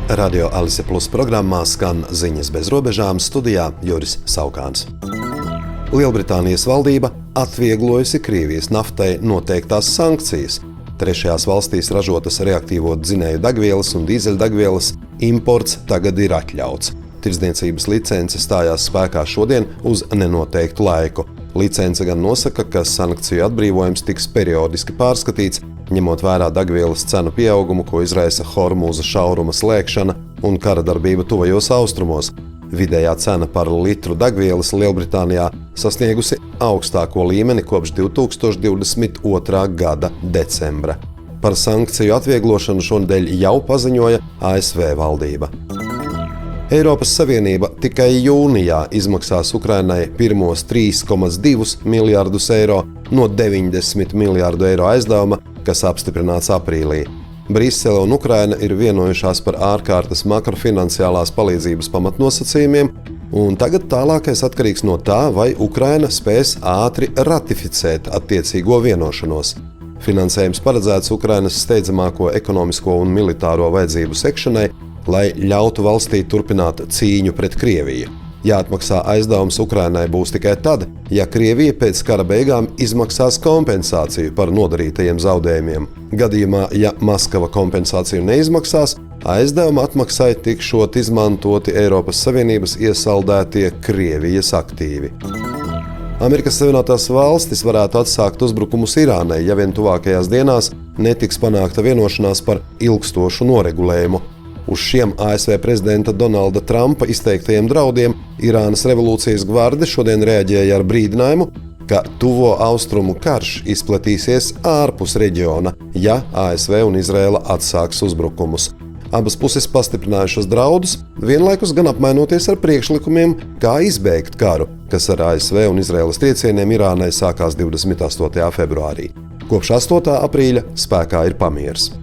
Radio Alise Plus programmā skan ziņas bez robežām, studijā Juris Saukāns. Lielbritānijas valdība atvieglojusi Krievijas naftai noteiktās sankcijas. Trešajās valstīs ražotas reaktīvo dzinēju degvielas un dīzeļdegvielas imports tagad ir atļauts. Tirdzniecības licence stājās spēkā šodien uz nenoteiktu laiku. Licence gan nosaka, ka sankciju atbrīvojums tiks periodiski pārskatīts, ņemot vērā degvielas cenu pieaugumu, ko izraisa Hormūza šauruma slēgšana un kara darbība tuvajos austrumos. Vidējā cena par litru degvielas Lielbritānijā sasniegusi augstāko līmeni kopš 2022. gada decembra. Par sankciju atvieglošanu šonedēļ jau paziņoja ASV valdība. Eiropas Savienība tikai jūnijā izmaksās Ukrainai pirmos 3,2 miljārdus eiro no 90 miljārdu eiro aizdevuma, kas apstiprināts aprīlī. Brisele un Ukraina ir vienojušās par ārkārtas makrofinanciālās palīdzības pamatnosacījumiem, un tagad tālākais atkarīgs no tā, vai Ukraina spēs ātri ratificēt attiecīgo vienošanos. Finansējums paredzēts Ukrainas steidzamāko ekonomisko un militāro vajadzību sekšanai, lai ļautu valstī turpināt cīņu pret Krieviju. Jāatmaksā aizdevums Ukrainai būs tikai tad, ja Krievija pēc kara beigām izmaksās kompensāciju par nodarītajiem zaudējumiem. Gadījumā, ja Maskava kompensāciju neizmaksās, aizdevuma atmaksai tikšot izmantoti Eiropas Savienības iesaldētie Krievijas aktīvi. Amerikas Savienotās valstis varētu atsākt uzbrukumus Irānai, ja vien tuvākajās dienās netiks panākta vienošanās par ilgstošu noregulējumu. Uz šiem ASV prezidenta Donalda Trumpa izteiktajiem draudiem Irānas revolūcijas gvarde šodien reaģēja ar brīdinājumu, ka tuvo austrumu karš izplatīsies ārpus reģiona, ja ASV un Izraela atsāks uzbrukumus. Abas puses pastiprinājušas draudus, vienlaikus gan apmainoties ar priekšlikumiem, kā izbēgt karu, kas ar ASV un Izraēlas triecieniem Irānai sākās 28. februārī. Kopš 8. aprīļa spēkā ir pamieris.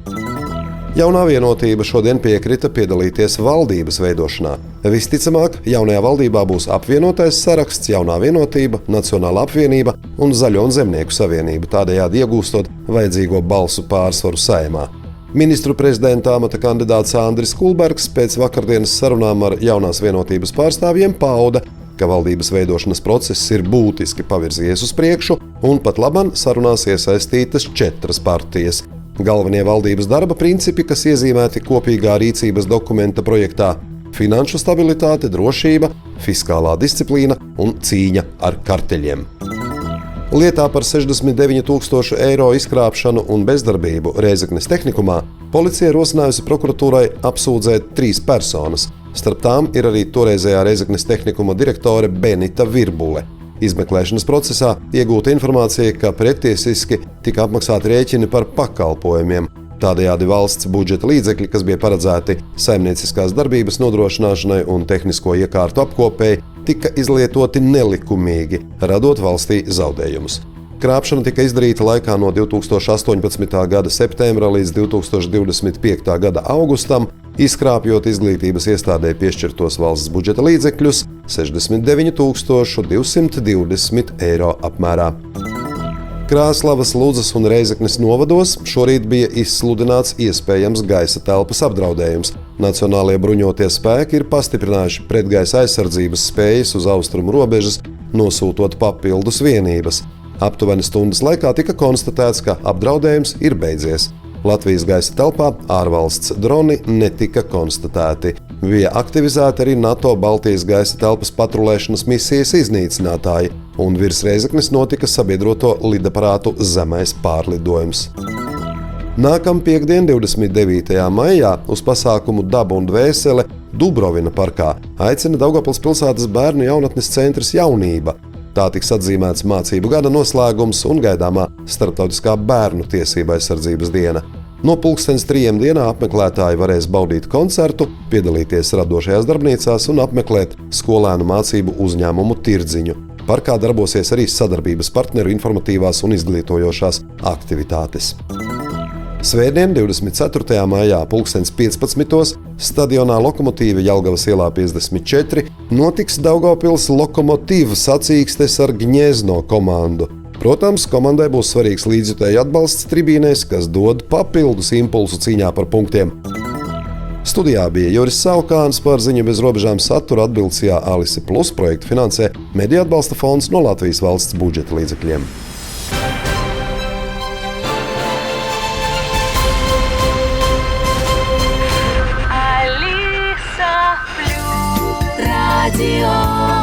Jaunā vienotība šodien piekrita piedalīties valdības veidošanā. Visticamāk, jaunajā valdībā būs apvienotais saraksts, Jaunā vienotība, Nacionālā apvienība un Zaļo un Zemnieku savienība, tādējādi iegūstot vajadzīgo balsu pārsvaru Saeimā. Ministru prezidenta amata kandidāts Andris Kulbergs pēc vakardienas sarunām ar Jaunās vienotības pārstāvjiem pauda, ka valdības veidošanas process ir būtiski pavirzījies uz priekšu un pat laban sarunās iesaistītas 4 partijas. Galvenie valdības darba principi, kas iezīmēti kopīgā rīcības dokumenta projektā – finanšu stabilitāte, drošība, fiskālā disciplīna un cīņa ar karteļiem. Lietā par 69 000 eiro izkrāpšanu un bezdarbību Rēzeknes tehnikumā policija rosinājusi prokuratūrai apsūdzēt 3 personas. Starp tām ir arī toreizējā Rēzeknes tehnikuma direktore Benita Virbule. Izmeklēšanas procesā iegūta informācija, ka pretiesiski tika apmaksāti rēķini par pakalpojumiem. Tādējādi valsts budžeta līdzekļi, kas bija paredzēti saimnieciskās darbības nodrošināšanai un tehnisko iekārtu apkopēji, tika izlietoti nelikumīgi, radot valstī zaudējumus. Krāpšana tika izdarīta laikā no 2018. gada septembra līdz 2025. gada augustam, izkrāpjot izglītības iestādē piešķirtos valsts budžeta līdzekļus 69 220 eiro apmērā. Krāslavas, Ludzas un Reizeknes novados šorīt bija izsludināts iespējams gaisa telpas apdraudējums. Nacionālie bruņotie spēki ir pastiprinājuši pretgaisa aizsardzības spējas uz austrumu robežas, nosūtot papildus vienības. Aptuveni stundas laikā tika konstatēts, ka apdraudējums ir beidzies. Latvijas gaisa telpā ārvalsts droni netika konstatēti. Bija aktivizēti arī NATO Baltijas gaisa telpas patrulēšanas misijas iznīcinātāji, un virs Reizeknes notika sabiedroto lidaparātu zemais pārlidojums. Nākam piekdien, 29. maijā, uz pasākumu Daba un dvēsele Dubrovina parkā aicina Daugavpils pilsētas bērnu jaunatnes centrs Jaunība. Tā tiks atzīmēts mācību gada noslēgums un gaidāmā starptautiskā bērnu tiesība aizsardzības diena. No 3:00 dienā apmeklētāji varēs baudīt koncertu, piedalīties radošajās darbnīcās un apmeklēt skolēnu mācību uzņēmumu Tirdziņu. Parkā darbosies arī sadarbības partneru informatīvās un izglītojošās aktivitātes. Svētdien, 24. maijā, 15:00 stadionā Lokomotīva Jelgavas ielā 54 notiks Daugavpils Lokomotīva sacīkstes ar Gņezno komandu. Protams, komandai būs svarīgs līdzjutēju atbalsts tribīnēs, kas dod papildus impulsu cīņā par punktiem. Studijā bija Juris Saukāns, par Ziņu bez robežām satura atbilcijā Alise Plus projektu finansē Mediju atbalsta fonds no Latvijas valsts budžeta līdzekļiem. Radio